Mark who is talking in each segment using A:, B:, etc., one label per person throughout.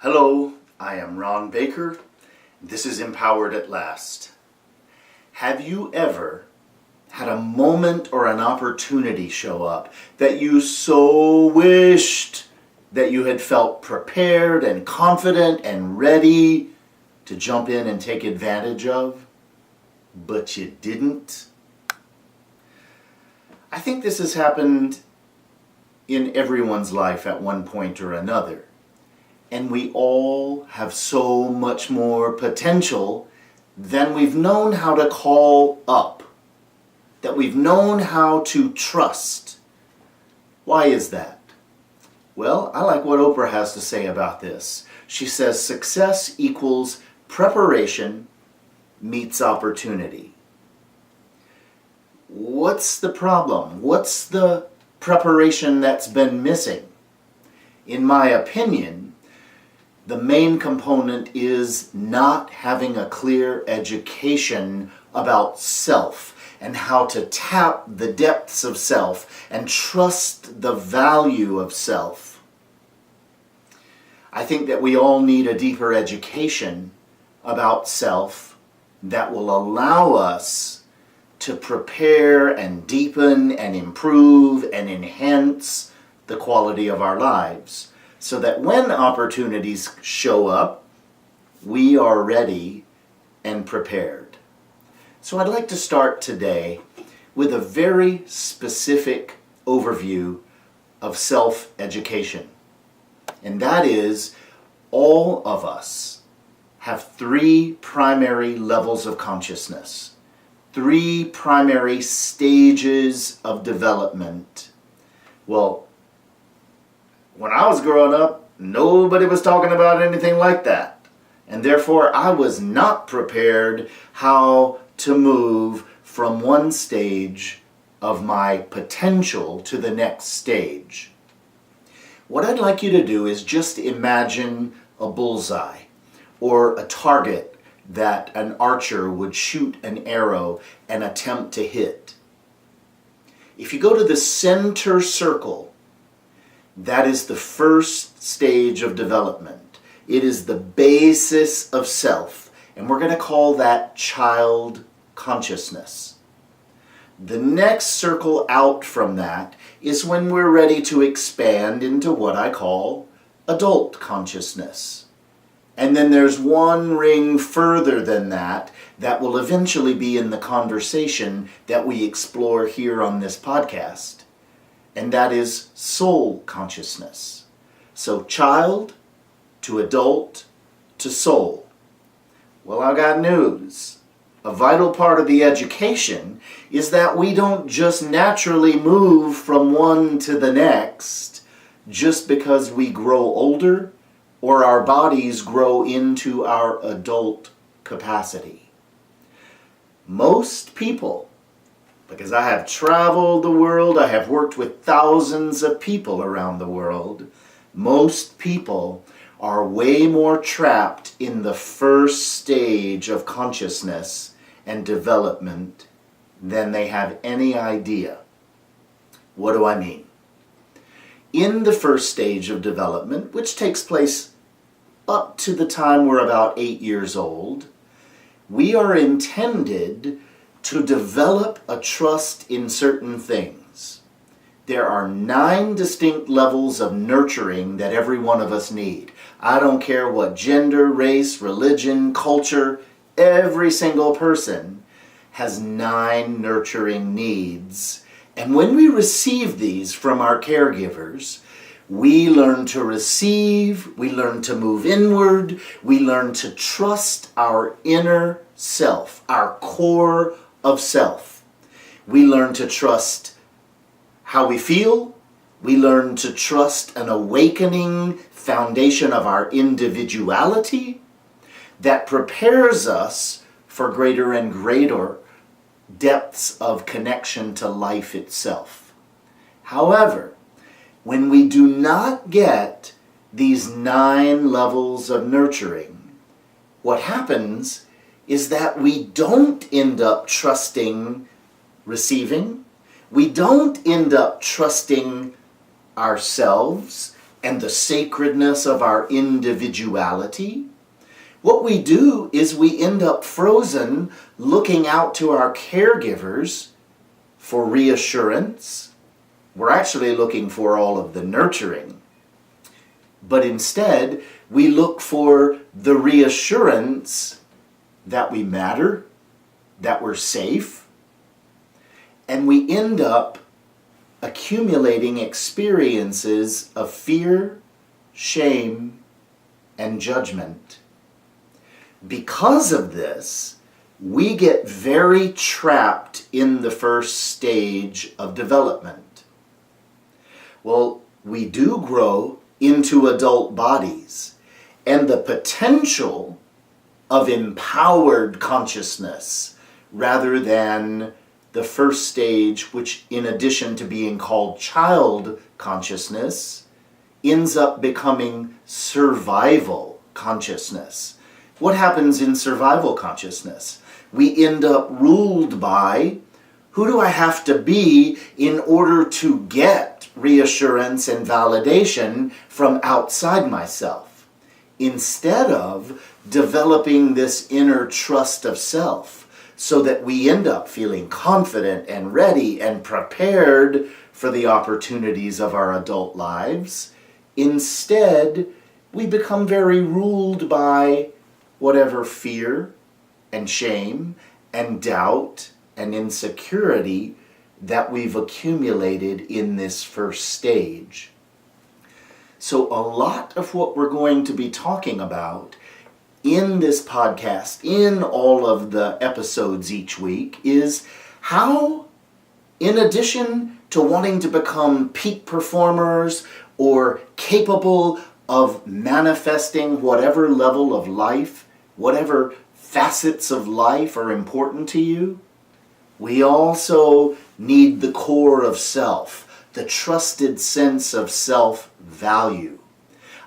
A: Hello, I am Ron Baker. This is Empowered at Last. Have you ever had a moment or an opportunity show up that you so wished that you had felt prepared and confident and ready to jump in and take advantage of, but you didn't? I think this has happened in everyone's life at one point or another. And we all have so much more potential than we've known how to call up, that we've known how to trust. Why is that? Well, I like what Oprah has to say about this. She says success equals preparation meets opportunity. What's the problem? What's the preparation that's been missing? In my opinion, the main component is not having a clear education about self and how to tap the depths of self and trust the value of self. I think that we all need a deeper education about self that will allow us to prepare and deepen and improve and enhance the quality of our lives, so that when opportunities show up, we are ready and prepared. So I'd like to start today with a very specific overview of self-education. And that is, all of us have three primary levels of consciousness, three primary stages of development. Well, when I was growing up, nobody was talking about anything like that. And therefore, I was not prepared how to move from one stage of my potential to the next stage. What I'd like you to do is just imagine a bullseye or a target that an archer would shoot an arrow and attempt to hit. If you go to the center circle, that is the first stage of development. It is the basis of self, and we're going to call that child consciousness. The next circle out from that is when we're ready to expand into what I call adult consciousness. And then there's one ring further than that that will eventually be in the conversation that we explore here on this podcast. And that is soul consciousness. So child to adult to soul. Well, I got news. A vital part of the education is that we don't just naturally move from one to the next just because we grow older or our bodies grow into our adult capacity. Most people, because I have traveled the world, I have worked with thousands of people around the world, most people are way more trapped in the first stage of consciousness and development than they have any idea. What do I mean? In the first stage of development, which takes place up to the time we're about 8 years old, we are intended to develop a trust in certain things. There are 9 distinct levels of nurturing that every one of us need. I don't care what gender, race, religion, culture, every single person has 9 nurturing needs. And when we receive these from our caregivers, we learn to receive, we learn to move inward, we learn to trust our inner self, our core of self. We learn to trust how we feel. We learn to trust an awakening foundation of our individuality that prepares us for greater and greater depths of connection to life itself. However, when we do not get these 9 levels of nurturing, what happens is that we don't end up trusting receiving. We don't end up trusting ourselves and the sacredness of our individuality, what we do is we end up frozen looking out to our caregivers for reassurance. We're actually looking for all of the nurturing. But instead, we look for the reassurance that we matter, that we're safe, and we end up accumulating experiences of fear, shame, and judgment. Because of this, we get very trapped in the first stage of development. Well, we do grow into adult bodies, and the potential of empowered consciousness rather than the first stage, which in addition to being called child consciousness, ends up becoming survival consciousness. What happens in survival consciousness? We end up ruled by, who do I have to be in order to get reassurance and validation from outside myself, instead of developing this inner trust of self, so that we end up feeling confident and ready and prepared for the opportunities of our adult lives. Instead, we become very ruled by whatever fear and shame and doubt and insecurity that we've accumulated in this first stage. So a lot of what we're going to be talking about in this podcast, in all of the episodes each week, is how, in addition to wanting to become peak performers or capable of manifesting whatever level of life, whatever facets of life are important to you, we also need the core of self, the trusted sense of self-value.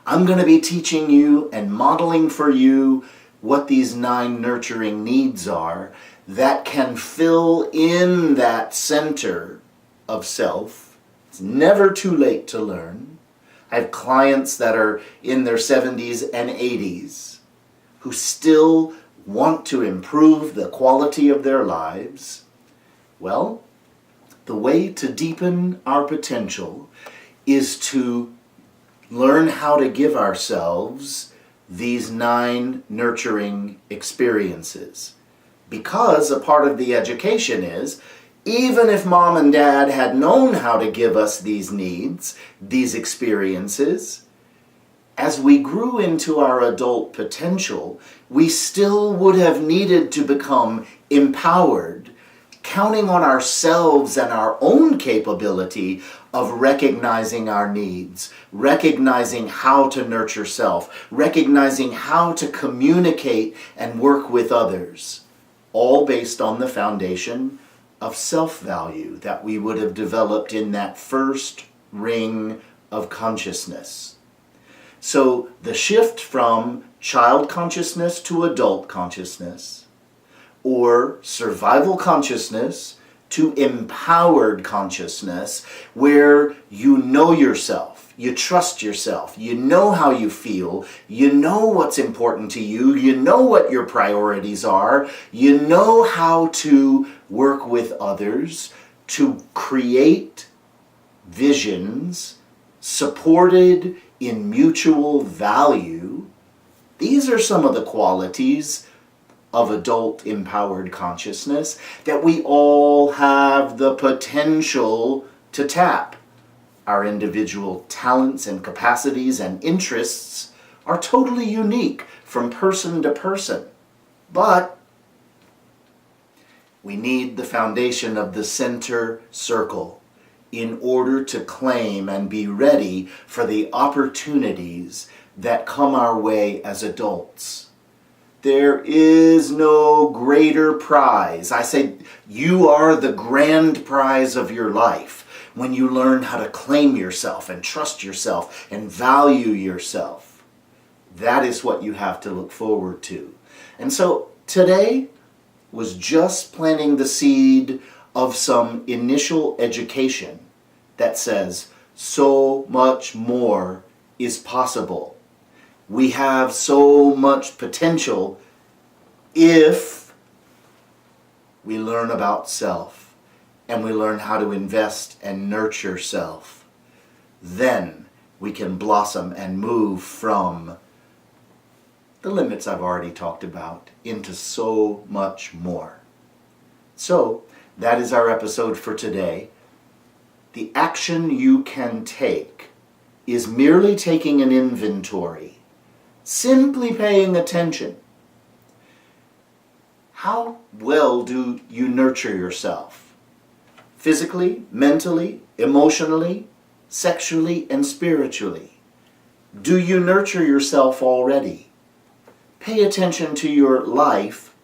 A: I'm going to be teaching you and modeling for you what these 9 nurturing needs are that can fill in that center of self. It's never too late to learn. I have clients that are in their 70s and 80s who still want to improve the quality of their lives. Well, the way to deepen our potential is to learn how to give ourselves these 9 nurturing experiences. Because a part of the education is, even if mom and dad had known how to give us these needs, these experiences, as we grew into our adult potential, we still would have needed to become empowered, counting on ourselves and our own capability of recognizing our needs, recognizing how to nurture self, recognizing how to communicate and work with others, all based on the foundation of self-value that we would have developed in that first ring of consciousness. So the shift from child consciousness to adult consciousness, or survival consciousness to empowered consciousness, where you know yourself, you trust yourself, you know how you feel, you know what's important to you, you know what your priorities are, you know how to work with others to create visions supported in mutual value. These are some of the qualities of adult empowered consciousness that we all have the potential to tap. Our individual talents and capacities and interests are totally unique from person to person. But we need the foundation of the center circle in order to claim and be ready for the opportunities that come our way as adults. There is no greater prize. I say you are the grand prize of your life when you learn how to claim yourself and trust yourself and value yourself. That is what you have to look forward to. And so today was just planting the seed of some initial education that says so much more is possible. We have so much potential if we learn about self and we learn how to invest and nurture self. Then we can blossom and move from the limits I've already talked about into so much more. So, that is our episode for today. The action you can take is merely taking an inventory, simply paying attention. How well do you nurture yourself? Physically, mentally, emotionally, sexually, and spiritually. Do you nurture yourself already? Pay attention to your life,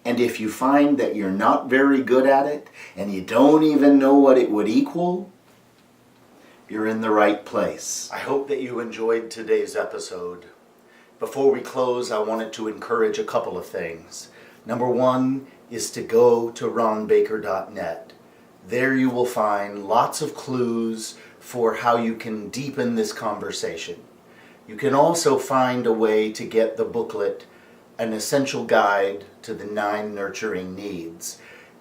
A: and if you find that you're not very good at it, and you don't even know what it would equal, you're in the right place. I hope that you enjoyed today's episode. Before we close, I wanted to encourage a couple of things. Number one is to go to ronbaker.net. There you will find lots of clues for how you can deepen this conversation. You can also find a way to get the booklet, An Essential Guide to the 9 Nurturing Needs.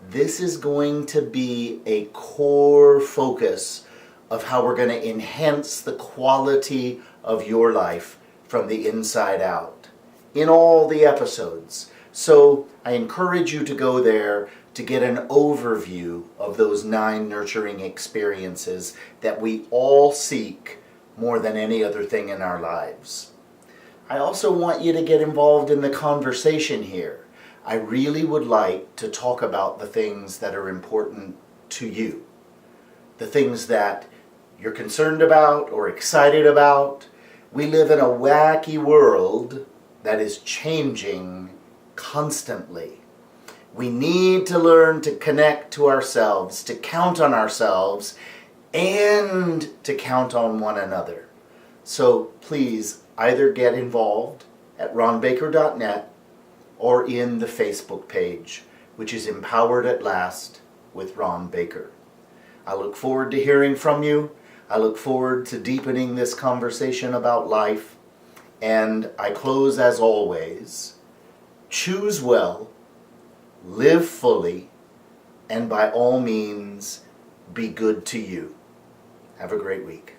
A: This is going to be a core focus of how we're going to enhance the quality of your life from the inside out in all the episodes. So I encourage you to go there to get an overview of those 9 nurturing experiences that we all seek more than any other thing in our lives. I also want you to get involved in the conversation here. I really would like to talk about the things that are important to you, the things that you're concerned about or excited about. We live in a wacky world that is changing constantly. We need to learn to connect to ourselves, to count on ourselves, and to count on one another. So please either get involved at ronbaker.net or in the Facebook page, which is Empowered at Last with Ron Baker. I look forward to hearing from you. I look forward to deepening this conversation about life. And I close as always, choose well, live fully, and by all means, be good to you. Have a great week.